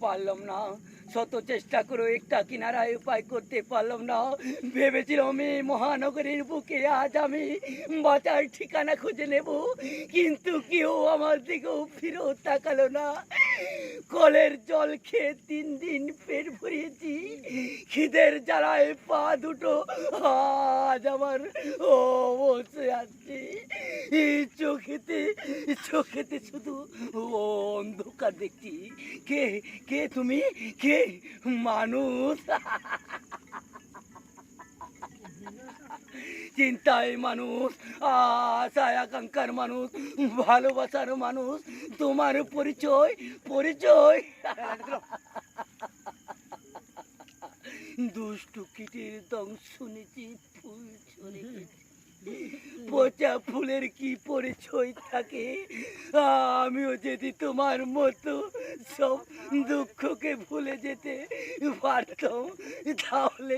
পারলাম না, শত চেষ্টা করে একটা কিনারায় উপায় করতে পারলাম না। ভেবেছিলাম এই মহানগরীর বুকে আজ আমি বাঁচার ঠিকানা খুঁজে নেব, কিন্তু কেউ আমার দিকেও ফিরেও তাকালো না। কলের জল খেয়ে 3 দিন পেট ভরিয়েছি, খিদের জ্বালায় পা দুটো আজ আমার বসে আছে। এই চোখেতে চোখেতে শুধু অন্ধকার দেখছি। কে কে তুমি? কে? মানুষ? চিন্তায় মানুষ, আশায় আকাঙ্ক্ষার মানুষ, ভালোবাসার মানুষ। তোমার পরিচয় পরিচয় দুষ্টু কীটের দং শুনেছি, ফুল শুনেছি। পচা ফুলের কি পরিচয় থাকে? আমিও যদি তোমার মতো সব দুঃখকে ভুলে যেতে পারতাম, তাহলে